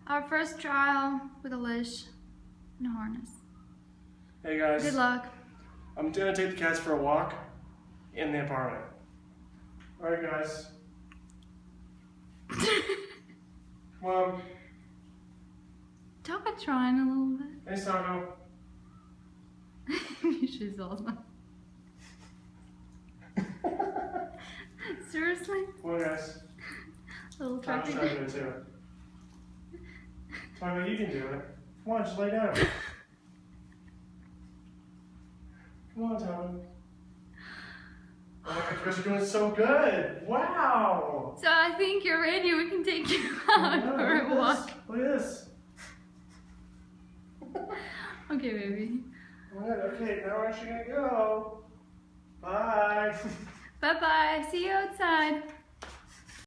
Our first trial with a leash and a harness. Hey guys. Good luck. I'm gonna take the cats for a walk in the apartment. Alright guys. Come on. Taco trying a little bit. Hey Taco. She's awesome. Seriously? Come on guys. Little Taco's truffy. trying to do it too. Taco, you can do it. Come on, just lay down. Come on, Taco. Oh my God, you guys are doing so good. Wow. So I think you're ready. We can take you out for a walk. Look at this. Okay, baby. Alright, okay, now we're actually gonna go. Bye. Bye-bye. See you outside.